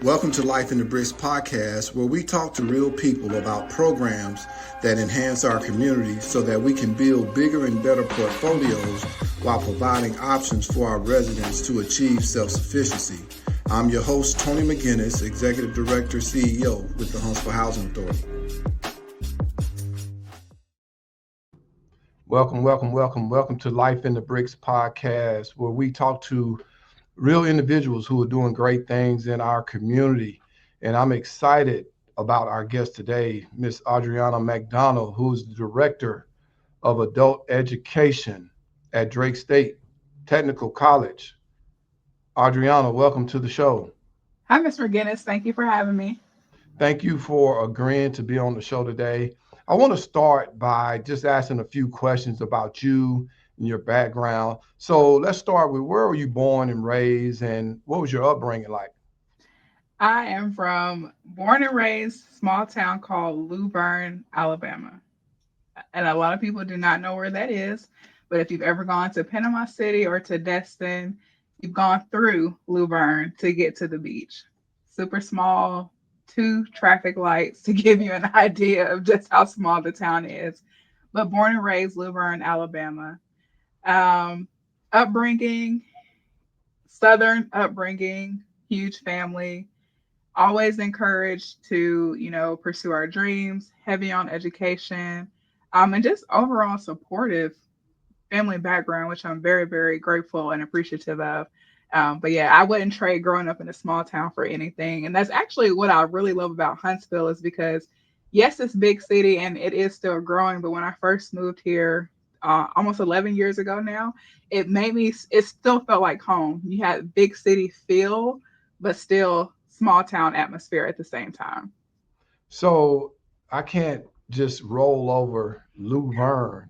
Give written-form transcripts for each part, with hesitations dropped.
Welcome to Life in the Bricks podcast, where we talk to real people about programs that enhance our community so that we can build bigger and better portfolios while providing options for our residents to achieve self-sufficiency. I'm your host, Tony McGinnis, Executive Director, CEO with the Huntsville Housing Authority. Welcome to Life in the Bricks podcast, where we talk to real individuals who are doing great things in our community. And I'm excited about our guest today, Miss Audreanna McDonald, who's the Director of Adult Education at Drake State Technical College. Audreanna, welcome to the show. Hi, Mr. McGinnis. Thank you for having me. Thank you for agreeing to be on the show today. I want to start by just asking a few questions about you and your background. So let's start with, where were you born and raised, and what was your upbringing like? I am born and raised small town called Luverne, Alabama. And a lot of people do not know where that is. But if you've ever gone to Panama City or to Destin, you've gone through Luverne to get to the beach. Super small, 2 traffic lights to give you an idea of just how small the town is. But born and raised Luverne, Alabama. Upbringing, Southern upbringing, huge family, always encouraged to, pursue our dreams, heavy on education, and just overall supportive family background, which I'm very, very grateful and appreciative of. But yeah, I wouldn't trade growing up in a small town for anything. And that's actually what I really love about Huntsville, is because, yes, it's big city and it is still growing. But when I first moved here, almost 11 years ago now, it still felt like home. You had big city feel, but still small town atmosphere at the same time. So I can't just roll over Luverne.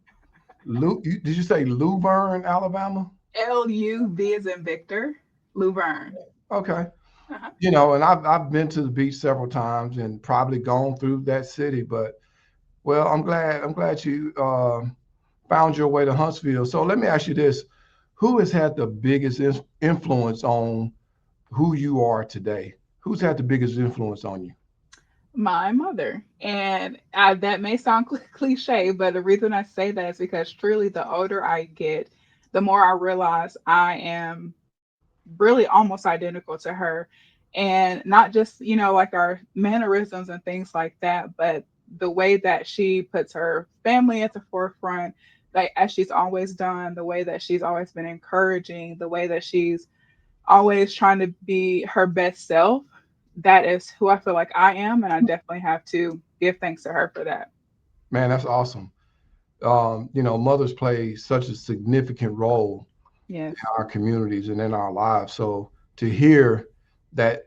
Did you say Luverne, Alabama? LUV as in Victor, Luverne. Okay. Uh-huh. And I've been to the beach several times and probably gone through that city, but well, I'm glad you found your way to Huntsville. So let me ask you this: who has had the biggest influence on who you are today? Who's had the biggest influence on you? My mother. And that may sound cliche, but the reason I say that is because truly the older I get, the more I realize I am really almost identical to her. And not just, like our mannerisms and things like that, but the way that she puts her family at the forefront, like as she's always done, the way that she's always been encouraging, the way that she's always trying to be her best self. That is who I feel like I am. And I definitely have to give thanks to her for that. Man, that's awesome. Mothers play such a significant role Yes. in our communities and in our lives. So to hear that,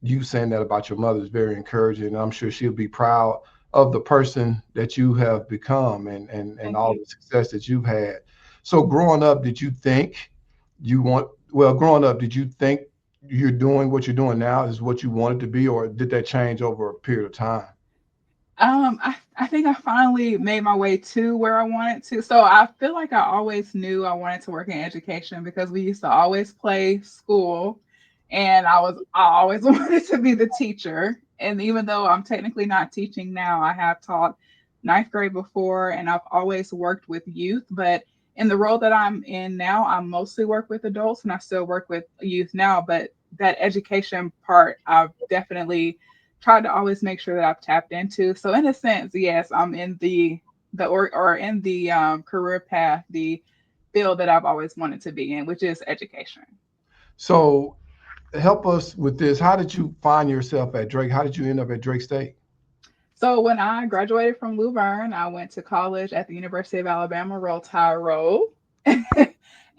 you saying that about your mother, is very encouraging. And I'm sure she'll be proud of the person that you have become and Thank all you. the success that you've had. So growing up, did you think you're doing what you're doing now is what you wanted to be, or did that change over a period of time? I think I finally made my way to where I wanted to. So I feel like I always knew I wanted to work in education because we used to always play school, and I always wanted to be the teacher. And even though I'm technically not teaching now, I have taught ninth grade before, and I've always worked with youth. But in the role that I'm in now, I mostly work with adults, and I still work with youth now. But that education part, I've definitely tried to always make sure that I've tapped into. So in a sense, yes, I'm in or in the career path, the field that I've always wanted to be in, which is education. So help us with this. How did you find yourself at Drake? How did you end up at Drake State? So when I graduated from Luverne, I went to college at the University of Alabama, Roll Tide Roll.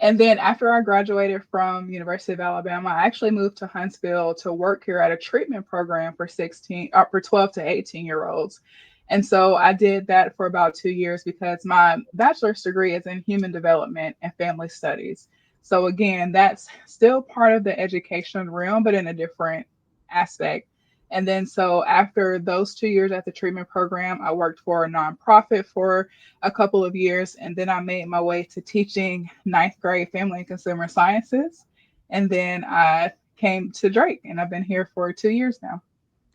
And then after I graduated from University of Alabama, I actually moved to Huntsville to work here at a treatment program for 12 to 18 year olds. And so I did that for about 2 years because my bachelor's degree is in human development and family studies. So again, that's still part of the education realm, but in a different aspect. And then so after those 2 years at the treatment program, I worked for a nonprofit for a couple of years. And then I made my way to teaching ninth grade family and consumer sciences. And then I came to Drake, and I've been here for 2 years now.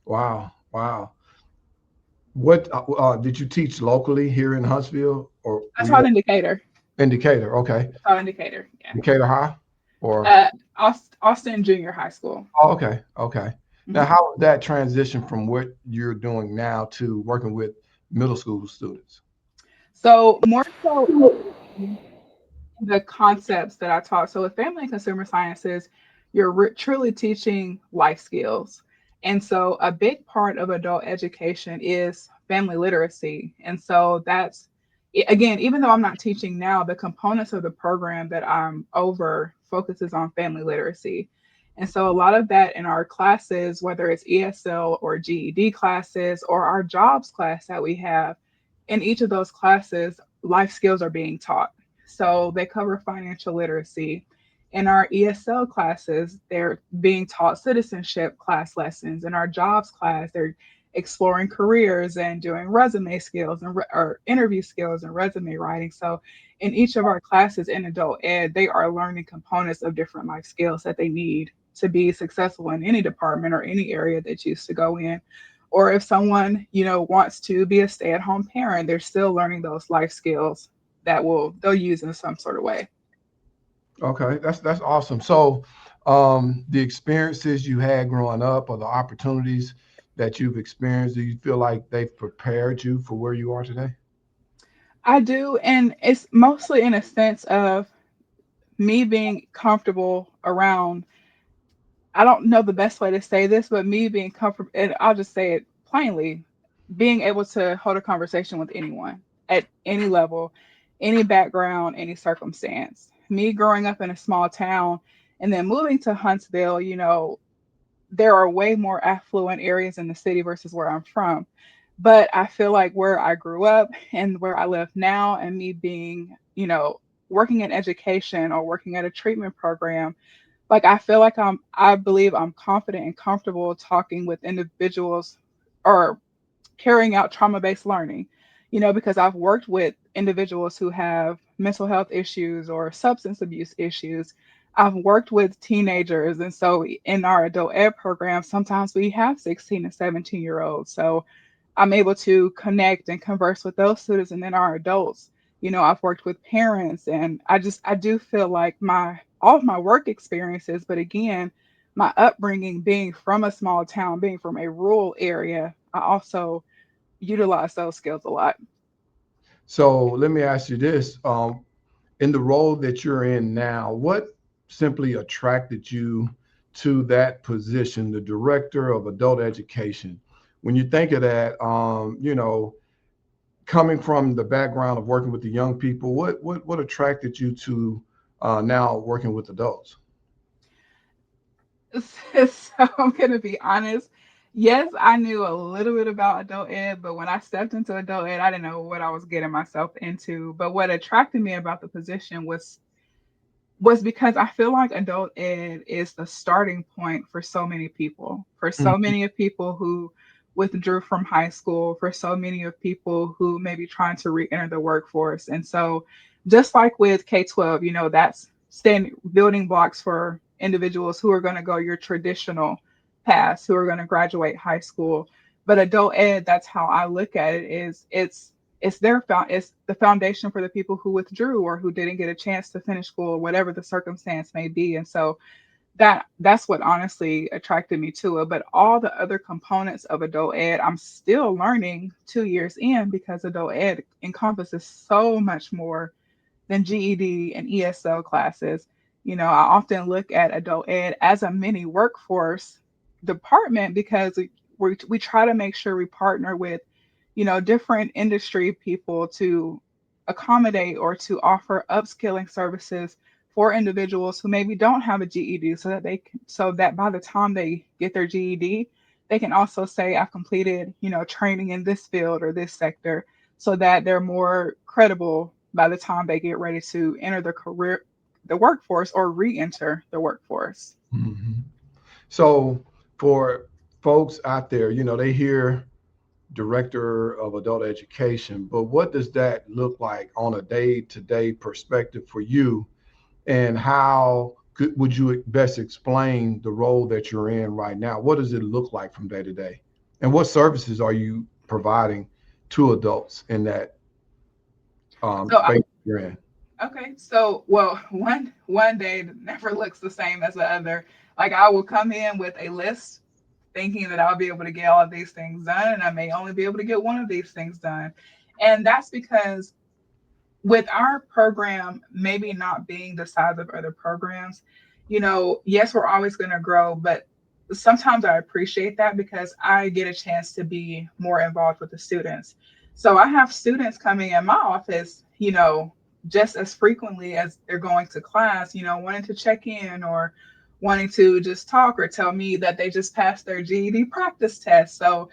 Wow. Wow. What did you teach locally here in Huntsville, or I were you taught in Decatur. in Decatur? Okay. I taught in Decatur, yeah. Decatur High or Austin Junior High School. oh, okay. Okay. Now, Mhm. how was that transition from what you're doing now to working with middle school students? So more so the concepts that I taught. So with family and consumer sciences, you're truly teaching life skills. And so a big part of adult education is family literacy. And so that's, again, even though I'm not teaching now, the components of the program that I'm over focuses on family literacy. And so a lot of that in our classes, whether it's ESL or GED classes or our jobs class that we have, in each of those classes, life skills are being taught. So they cover financial literacy. In our ESL classes, they're being taught citizenship class lessons. In our jobs class, they're exploring careers and doing resume skills and or interview skills and resume writing. So in each of our classes in adult ed, they are learning components of different life skills that they need to be successful in any department or any area they choose to go in. Or if someone, wants to be a stay-at-home parent, they're still learning those life skills that they'll use in some sort of way. Okay, that's awesome. So, the experiences you had growing up, or the opportunities that you've experienced, do you feel like they've prepared you for where you are today? I do, and it's mostly in a sense of me being comfortable around. I don't know the best way to say this, but me being comfortable, and I'll just say it plainly, being able to hold a conversation with anyone at any level, any background, any circumstance. Me growing up in a small town and then moving to Huntsville, there are way more affluent areas in the city versus where I'm from. But I feel like where I grew up and where I live now, and me being, working in education or working at a treatment program, like I feel like I believe I'm confident and comfortable talking with individuals or carrying out trauma-based learning, because I've worked with individuals who have mental health issues or substance abuse issues. I've worked with teenagers. And so in our adult ed program, sometimes we have 16 and 17-year-olds. So I'm able to connect and converse with those students. And then our adults, I've worked with parents, and I do feel like all of my work experiences, but again, my upbringing being from a small town, being from a rural area, I also utilize those skills a lot. So, let me ask you this: in the role that you're in now, what simply attracted you to that position, the director of adult education? When you think of that, coming from the background of working with the young people, what attracted you to now working with adults? So I'm gonna be honest. Yes, I knew a little bit about adult ed, but when I stepped into adult ed, I didn't know what I was getting myself into. But what attracted me about the position was because I feel like adult ed is the starting point for so many people, for so Mhm. many of people who withdrew from high school, for so many of people who may be trying to re-enter the workforce. And so just like with K-12, that's building blocks for individuals who are going to go your traditional paths, who are going to graduate high school. But adult ed, that's how I look at it, is it's the foundation for the people who withdrew or who didn't get a chance to finish school or whatever the circumstance may be. And so that's what honestly attracted me to it. But all the other components of adult ed, I'm still learning 2 years in, because adult ed encompasses so much more than GED and ESL classes. I often look at adult ed as a mini workforce department, because we try to make sure we partner with, different industry people to accommodate or to offer upskilling services for individuals who maybe don't have a GED, so that by the time they get their GED, they can also say, I've completed, training in this field or this sector, so that they're more credible by the time they get ready to enter the workforce, or re-enter the workforce. Mhm. So, for folks out there, they hear director of adult education, but what does that look like on a day-to-day perspective for you? And how would you best explain the role that you're in right now? What does it look like from day to day? And what services are you providing to adults in that So space you're in? okay, so well, one day never looks the same as the other. Like I will come in with a list thinking that I'll be able to get all of these things done, and I may only be able to get one of these things done. And that's because with our program maybe not being the size of other programs, yes, we're always going to grow, but sometimes I appreciate that because I get a chance to be more involved with the students. So I have students coming in my office, just as frequently as they're going to class, wanting to check in or wanting to just talk or tell me that they just passed their GED practice test. So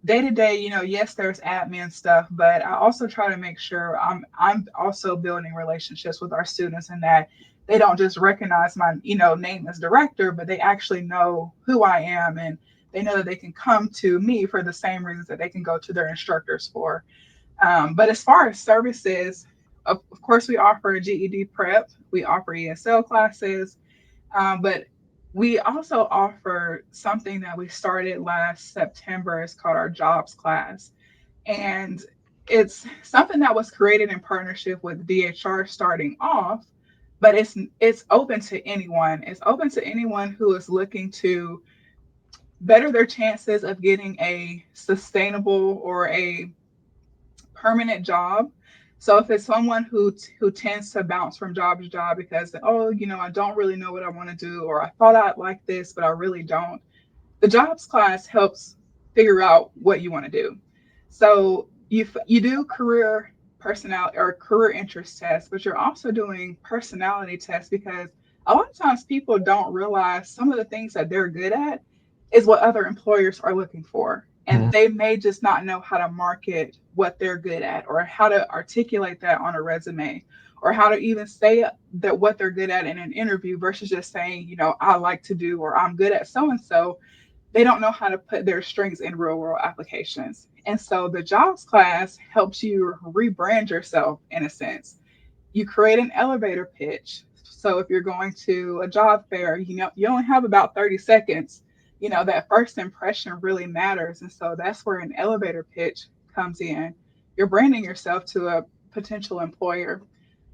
day to day, yes, there's admin stuff, but I also try to make sure I'm also building relationships with our students and that they don't just recognize my, name as director, but they actually know who I am and they know that they can come to me for the same reasons that they can go to their instructors for. But as far as services, of course, we offer a GED prep, we offer ESL classes, but we also offer something that we started last September. It's called our jobs class. And it's something that was created in partnership with DHR starting off, but it's open to anyone. It's open to anyone who is looking to better their chances of getting a sustainable or a permanent job. So if it's someone who tends to bounce from job to job because I don't really know what I want to do, or I thought I'd like this, but I really don't. The jobs class helps figure out what you want to do. So you do career personality or career interest tests, but you're also doing personality tests because a lot of times people don't realize some of the things that they're good at is what other employers are looking for. And Mhm. they may just not know how to market what they're good at or how to articulate that on a resume or how to even say that what they're good at in an interview versus just saying, I like to do or I'm good at so and so. They don't know how to put their strengths in real world applications. And so the jobs class helps you rebrand yourself in a sense. You create an elevator pitch. So if you're going to a job fair, you only have about 30 seconds. That first impression really matters. And so that's where an elevator pitch comes in. You're branding yourself to a potential employer.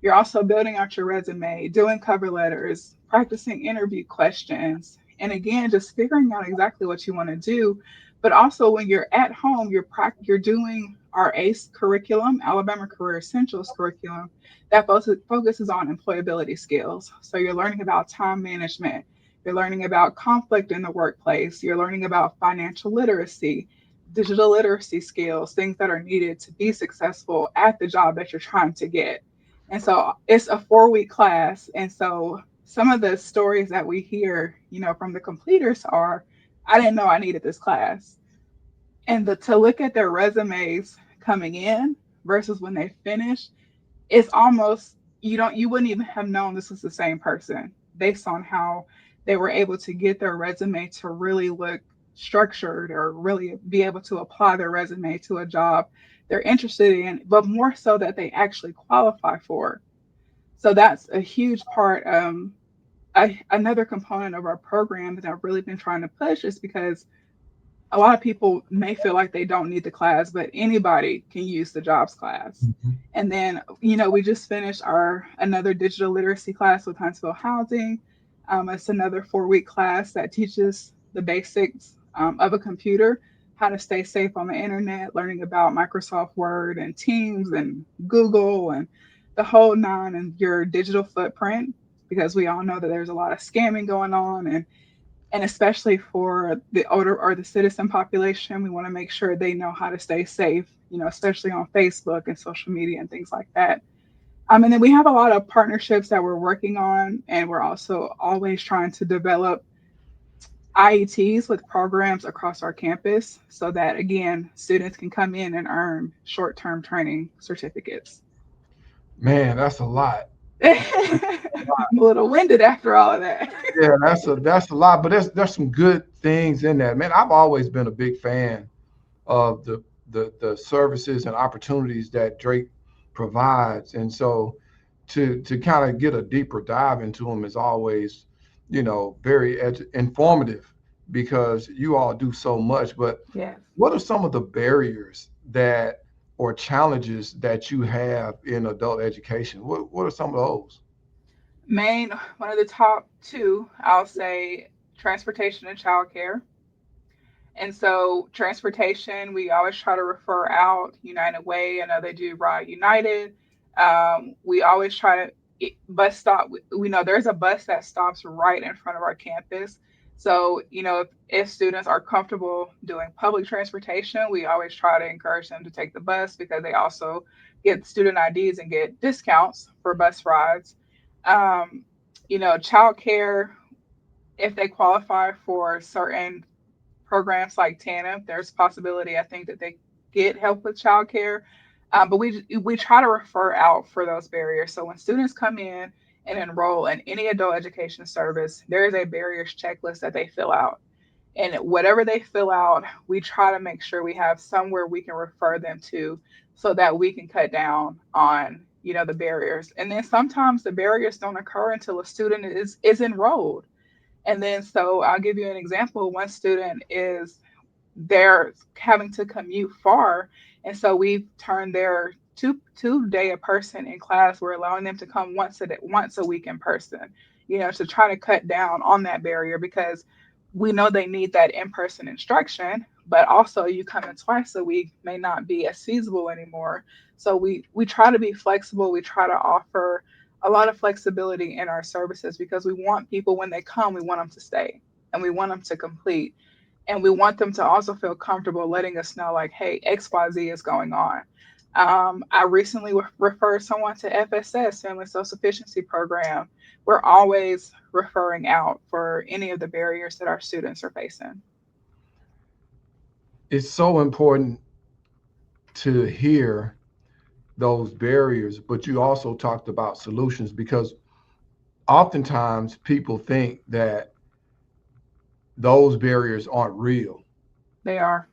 You're also building out your resume, doing cover letters, practicing interview questions, and again, just figuring out exactly what you want to do. But also, when you're at home, you're doing our ACE curriculum, Alabama Career Essentials curriculum, that focuses on employability skills. So you're learning about time management, you're learning about conflict in the workplace, you're learning about financial literacy, digital literacy skills, things that are needed to be successful at the job that you're trying to get. And so it's a 4-week class. And so some of the stories that we hear, from the completers are, I didn't know I needed this class. And to look at their resumes coming in versus when they finish, it's almost you wouldn't even have known this was the same person based on how they were able to get their resume to really look structured or really be able to apply their resume to a job they're interested in, but more so that they actually qualify for. So that's a huge part. Another component of our program that I've really been trying to push is because a lot of people may feel like they don't need the class, but anybody can use the jobs class. Mhm. And then, we just finished our another digital literacy class with Huntsville Housing. It's another 4-week class that teaches the basics of a computer, how to stay safe on the internet, learning about Microsoft Word and Teams and Google and the whole nine and your digital footprint, because we all know that there's a lot of scamming going on and especially for the older or the citizen population, we want to make sure they know how to stay safe, especially on Facebook and social media and things like that. And then we have a lot of partnerships that we're working on, and we're also always trying to develop IETs with programs across our campus so that, again, students can come in and earn short-term training certificates. Man, that's a lot. I'm a little winded after all of that. Yeah, that's a lot, but there's some good things in that. Man, I've always been a big fan of the services and opportunities that Drake provides. And so to kind of get a deeper dive into them is always, very informative because you all do so much. But Yes. what are some of the barriers that or challenges that you have in adult education? What are some of those? One of the top two, I'll say transportation and childcare. And so transportation, we always try to refer out United Way. I know they do Ride United. We always try to bus stop. We know there's a bus that stops right in front of our campus. So, if students are comfortable doing public transportation, we always try to encourage them to take the bus because they also get student IDs and get discounts for bus rides. Um, childcare, if they qualify for certain programs like TANF, there's possibility I think that they get help with childcare. But we try to refer out for those barriers. So when students come in and enroll in any adult education service, there is a barriers checklist that they fill out. And whatever they fill out, we try to make sure we have somewhere we can refer them to so that we can cut down on the barriers. And then sometimes the barriers don't occur until a student is enrolled. And then, so I'll give you an example. One student is they're having to commute far, and so we've turned their two day a person in class. We're allowing them to come once a week in person, to try to cut down on that barrier because we know they need that in person instruction, but also you coming twice a week may not be as feasible anymore. So we try to be flexible. We try to offer a lot of flexibility in our services because we want people when they come, we want them to stay and we want them to complete. And we want them to also feel comfortable letting us know, like, hey, XYZ is going on. I recently referred someone to FSS, Family Self-Sufficiency Program. We're always referring out for any of the barriers that our students are facing. It's so important to hear those barriers, but you also talked about solutions because oftentimes people think that those barriers aren't real. They are.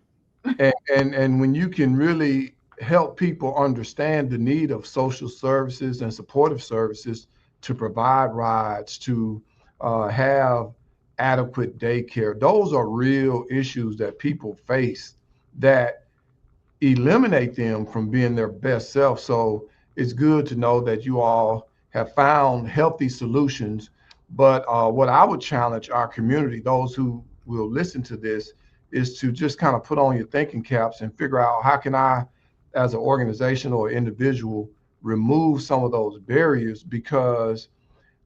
And when you can really help people understand the need of social services and supportive services to provide rides, to have adequate daycare, those are real issues that people face that eliminate them from being their best self. So it's good to know that you all have found healthy solutions. But what I would challenge our community, those who will listen to this, is to just kind of put on your thinking caps and figure out how can I, as an organization or individual, remove some of those barriers because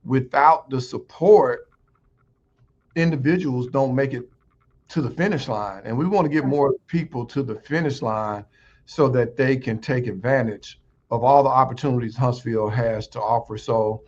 without the support, individuals don't make it to the finish line. And we want to get more people to the finish line so that they can take advantage of all the opportunities Huntsville has to offer. So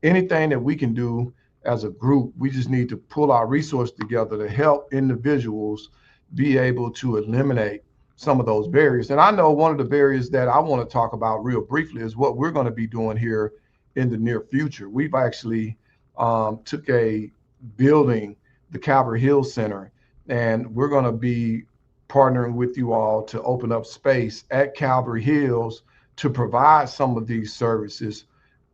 anything that we can do as a group, we just need to pull our resources together to help individuals be able to eliminate some of those barriers. And I know one of the barriers that I want to talk about real briefly is what we're going to be doing here in the near future. We've actually took a building, the Calvary Hill Center, and we're going to be partnering with you all to open up space at Calvary Hills to provide some of these services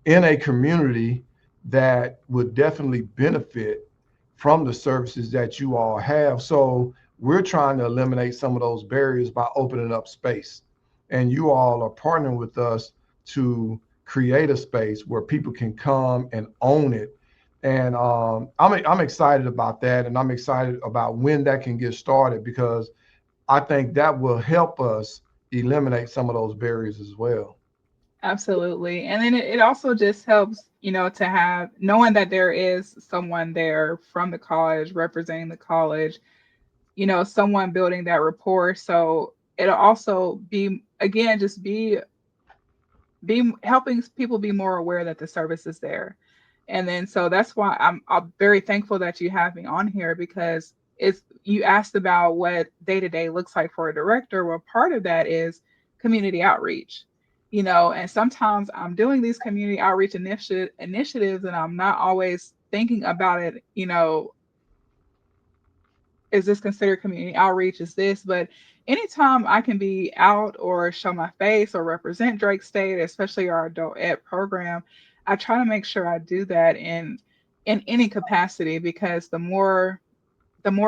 in a community that would definitely benefit from the services that you all have. So we're trying to eliminate some of those barriers by opening up space. And you all are partnering with us to create a space where people can come and own it. And I'm excited about that. And I'm excited about when that can get started because I think that will help us eliminate some of those barriers as well. Absolutely. And then it also just helps, to have knowing that there is someone there from the college representing the college, someone building that rapport. So it'll also be, again, just be helping people be more aware that the service is there. And then so that's why I'm very thankful that you have me on here because it's you asked about what day to day looks like for a director. Well, part of that is community outreach, and sometimes I'm doing these community outreach initiatives and I'm not always thinking about it, is this considered community outreach? Is this? But anytime I can be out or show my face or represent Drake State, especially our adult ed program, I try to make sure I do that in any capacity, because the more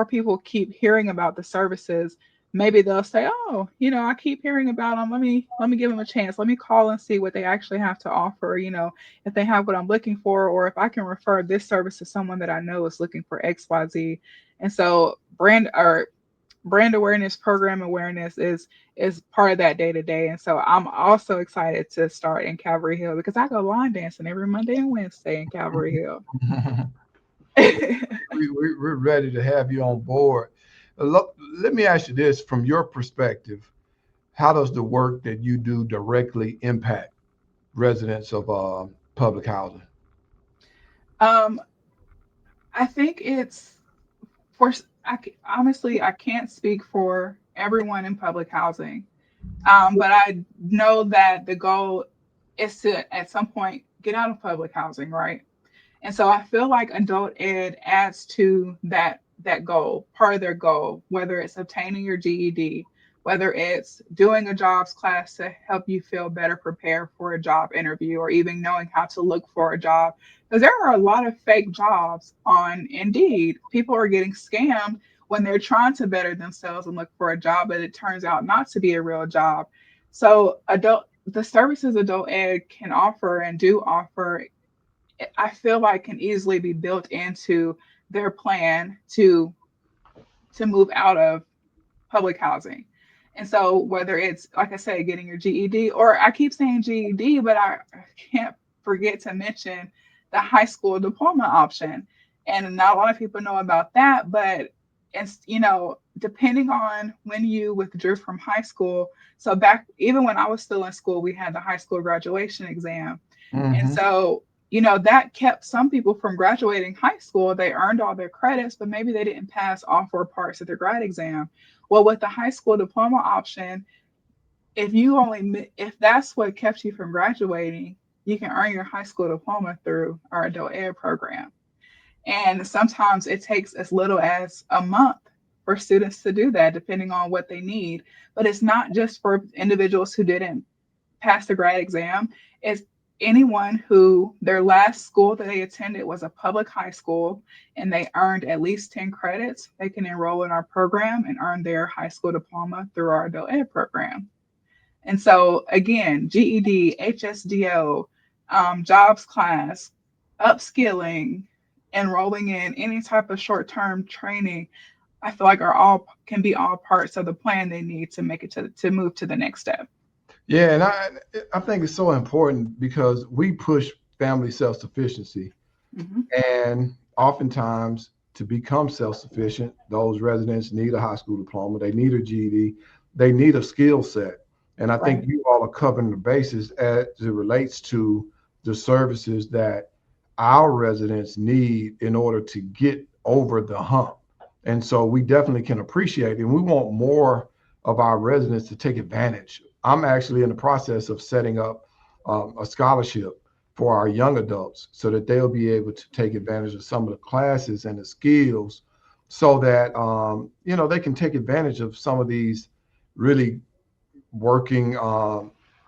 people keep hearing about the services, maybe they'll say, "Oh, I keep hearing about them. Let me give them a chance. Let me call and see what they actually have to offer. If they have what I'm looking for, or if I can refer this service to someone that I know is looking for X, Y, Z." And so brand awareness, program awareness is part of that day to day. And so I'm also excited to start in Calvary Hill, because I go line dancing every Monday and Wednesday in Calvary Hill. We're ready to have you on board. Let me ask you this from your perspective. How does the work that you do directly impact residents of public housing? um, I think it's for honestly, I can't speak for everyone in public housing, but I know that the goal is to at some point get out of public housing, right? And so I feel like adult ed adds to that goal, part of their goal, whether it's obtaining your GED, whether it's doing a jobs class to help you feel better prepared for a job interview, or even knowing how to look for a job. Because there are a lot of fake jobs on Indeed. People are getting scammed when they're trying to better themselves and look for a job, but it turns out not to be a real job. So the services adult ed can offer and do offer, I feel like can easily be built into their plan to move out of public housing. And so whether it's, like I said, getting your GED, or I keep saying GED, but I can't forget to mention the high school diploma option. And not a lot of people know about that, but it's, depending on when you withdrew from high school. So back, even when I was still in school, we had the high school graduation exam. And Mm-hmm. so, that kept some people from graduating high school. They earned all their credits, but maybe they didn't pass all 4 parts of their grad exam. Well, with the high school diploma option, if that's what kept you from graduating, you can earn your high school diploma through our adult ed program. And sometimes it takes as little as a month for students to do that, depending on what they need. But it's not just for individuals who didn't pass the grad exam. It's anyone who their last school that they attended was a public high school and they earned at least 10 credits. They can enroll in our program and earn their high school diploma through our adult ed program. And so, again, GED, HSDO, jobs class, upskilling, enrolling in any type of short term training, I feel like can be all parts of the plan they need to make it to move to the next step. Yeah, and I think it's so important because we push family self-sufficiency, Mm-hmm. and oftentimes to become self-sufficient, those residents need a high school diploma, they need a GED, they need a skill set. And I think Right. you all are covering the bases as it relates to the services that our residents need in order to get over the hump. And so we definitely can appreciate it. And we want more of our residents to take advantage. I'm actually in the process of setting up a scholarship for our young adults so that they'll be able to take advantage of some of the classes and the skills so that, they can take advantage of some of these really working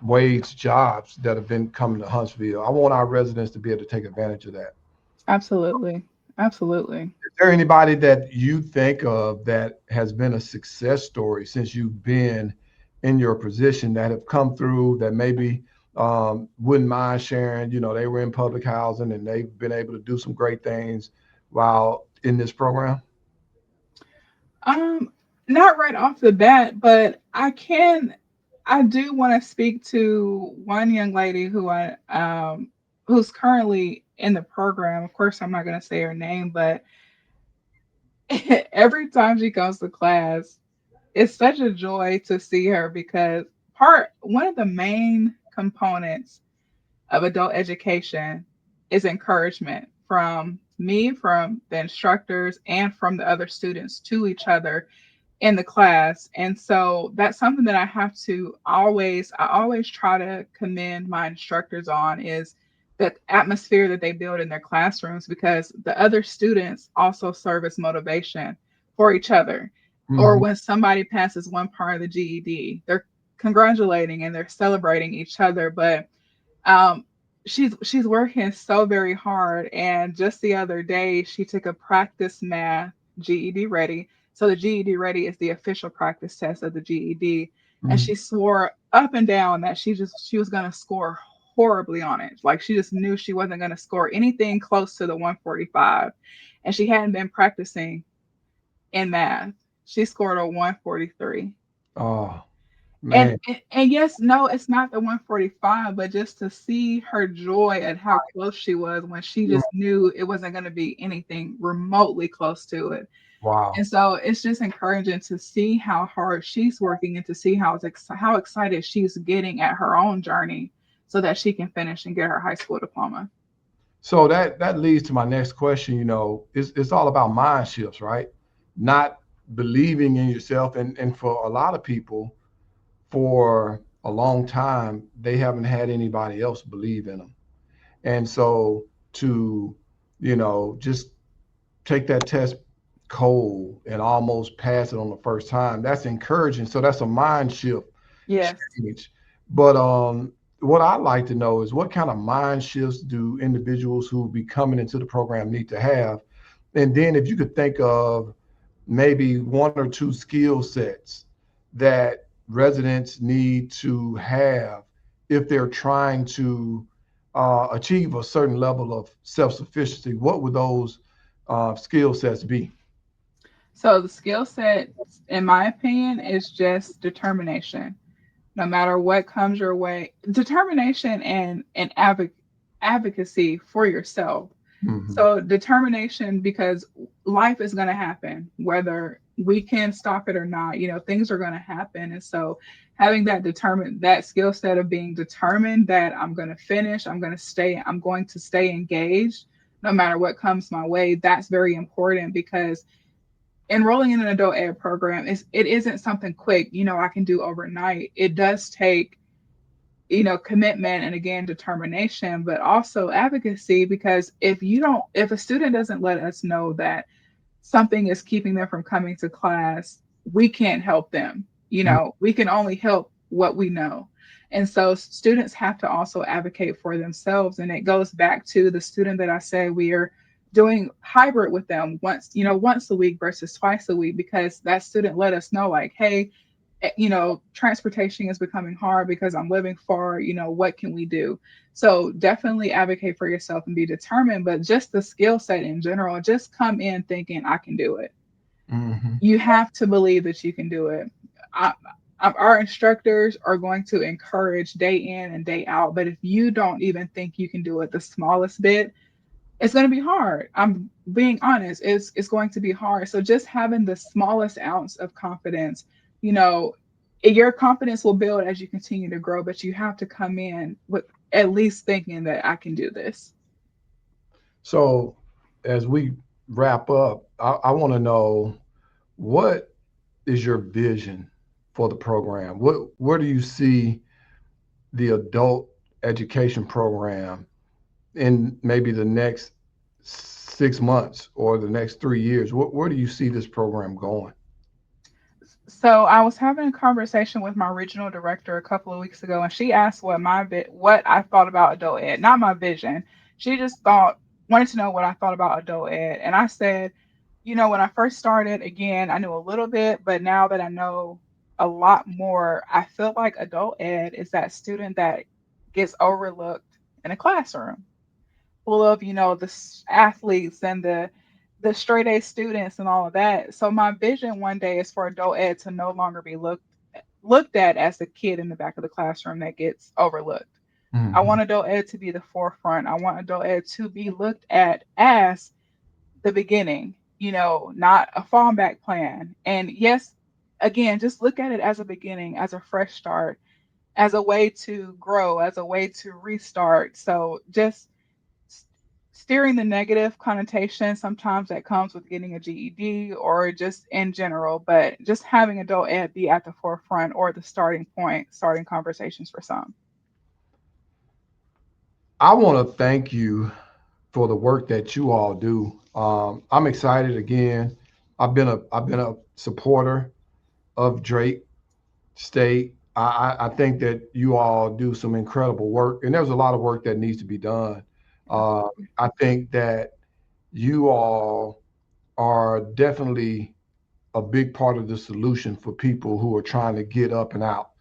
wage jobs that have been coming to Huntsville. I want our residents to be able to take advantage of that. Absolutely. Absolutely. Is there anybody that you think of that has been a success story since you've been in your position that have come through that maybe wouldn't mind sharing? They were in public housing and they've been able to do some great things while in this program. Um, Not right off the bat, but I do want to speak to one young lady who's currently in the program. Of course, I'm not going to say her name, but every time she comes to class, it's such a joy to see her, because one of the main components of adult education is encouragement from me, from the instructors, and from the other students to each other in the class. And so that's something that I always try to commend my instructors on, is that atmosphere that they build in their classrooms, because the other students also serve as motivation for each other. Or Mhm. when somebody passes one part of the GED, they're congratulating and they're celebrating each other. But um, she's working so very hard. And just the other day, she took a practice math GED ready. So the GED ready is the official practice test of the GED. And Mhm. she swore up and down that she was gonna score horribly on it. Like she just knew she wasn't gonna score anything close to the 145. And she hadn't been practicing in math. She scored a 143. Oh And, man, and yes, no, it's not the 145, but just to see her joy at how close she was when she Mm, just knew it wasn't going to be anything remotely close to it. wow. And so it's just encouraging to see how hard she's working and to see how excited she's getting at her own journey so that she can finish and get her high school diploma. So that leads to my next question. It's all about mind shifts, right? Not believing in yourself, and for a lot of people, for a long time, they haven't had anybody else believe in them. And so to, just take that test cold and almost pass it on the first time, that's encouraging. So that's a mind shift Yes. change. But what I'd like to know is what kind of mind shifts do individuals who be coming into the program need to have? And then if you could think of maybe one or two skill sets that residents need to have if they're trying to achieve a certain level of self-sufficiency, what would those skill sets be? So the skill set, in my opinion, is just determination. No matter what comes your way, determination and advocacy for yourself. Hmm. So determination, because life is going to happen, whether we can stop it or not. Things are going to happen, and so having that skill set of being determined that I'm going to finish, I'm going to stay engaged, no matter what comes my way. That's very important because enrolling in an adult ed program it isn't something quick, I can do overnight. It does take, commitment and again determination, but also advocacy, because if a student doesn't let us know that something is keeping them from coming to class, we can't help them. We can only help what we know. And so students have to also advocate for themselves. And it goes back to the student that I say we are doing hybrid with them once a week versus twice a week, because that student let us know, like, hey, transportation is becoming hard because I'm living far, what can we do? So definitely advocate for yourself and be determined, but just the skill set in general, just come in thinking I can do it. Hmm. You have to believe that you can do it. I, our instructors are going to encourage day in and day out, but if you don't even think you can do it the smallest bit, it's going to be hard. I'm being honest. It's going to be hard. So just having the smallest ounce of confidence, you know, your confidence will build as you continue to grow, but you have to come in with at least thinking that I can do this. So as we wrap up, I want to know, what is your vision for the program? Where do you see the adult education program in maybe the next 6 months or the next 3 years? Where do you see this program going? So I was having a conversation with my regional director a couple of weeks ago, and she asked what I thought about adult ed, not my vision. She just wanted to know what I thought about adult ed, and I said, when I first started, again, I knew a little bit, but now that I know a lot more, I feel like adult ed is that student that gets overlooked in a classroom full of, the athletes and the straight A students and all of that. So my vision one day is for adult ed to no longer be looked at as the kid in the back of the classroom that gets overlooked. I Hmm. want adult ed to be the forefront. I want adult ed to be looked at as the beginning, not a fallback plan. And yes, again, just look at it as a beginning, as a fresh start, as a way to grow, as a way to restart. So just steering the negative connotation sometimes that comes with getting a GED or just in general, but just having adult ed be at the forefront or the starting point, starting conversations for some. I want to thank you for the work that you all do. I'm excited again. I've been a supporter of Drake State. I think that you all do some incredible work, and there's a lot of work that needs to be done. I think that you all are definitely a big part of the solution for people who are trying to get up and out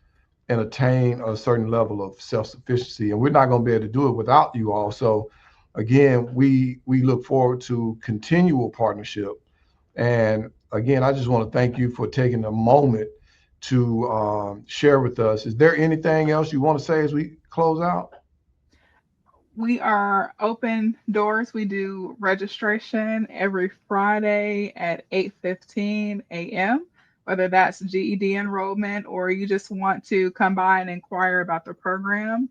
and attain a certain level of self-sufficiency. And we're not going to be able to do it without you all. So again, we look forward to continual partnership. And again, I just want to thank you for taking a moment to share with us. Is there anything else you want to say as we close out? We are open doors. We do registration every Friday at 8:15 a.m., whether that's GED enrollment or you just want to come by and inquire about the program.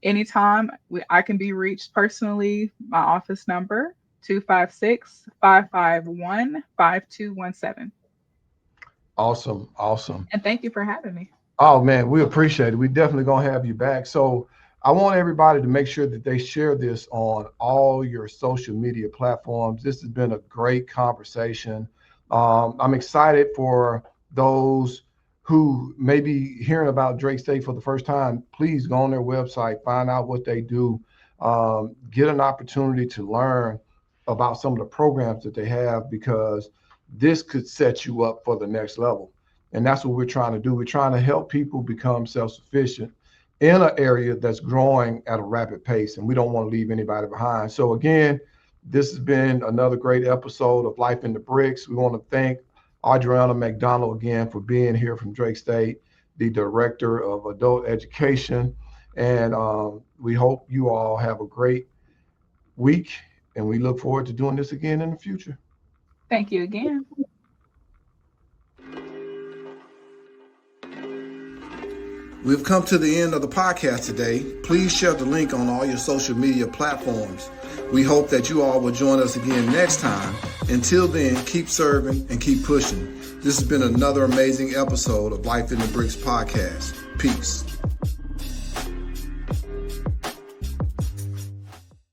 Anytime I can be reached personally, my office number, 256-551-5217. Awesome. Awesome. And thank you for having me. Oh man, we appreciate it. We definitely gonna have you back. So I want everybody to make sure that they share this on all your social media platforms. This has been a great conversation. I'm excited for those who may be hearing about Drake State for the first time. Please go on their website, find out what they do, get an opportunity to learn about some of the programs that they have, because this could set you up for the next level. And that's what we're trying to do. We're trying to help people become self-sufficient in an area that's growing at a rapid pace, and we don't want to leave anybody behind. So again, this has been another great episode of Life in the Bricks. We want to thank Audreanna McDonald again for being here from Drake State, the Director of Adult Education. And we hope you all have a great week, and we look forward to doing this again in the future. Thank you again. We've come to the end of the podcast today. Please share the link on all your social media platforms. We hope that you all will join us again next time. Until then, keep serving and keep pushing. This has been another amazing episode of Life in the Bricks podcast. Peace.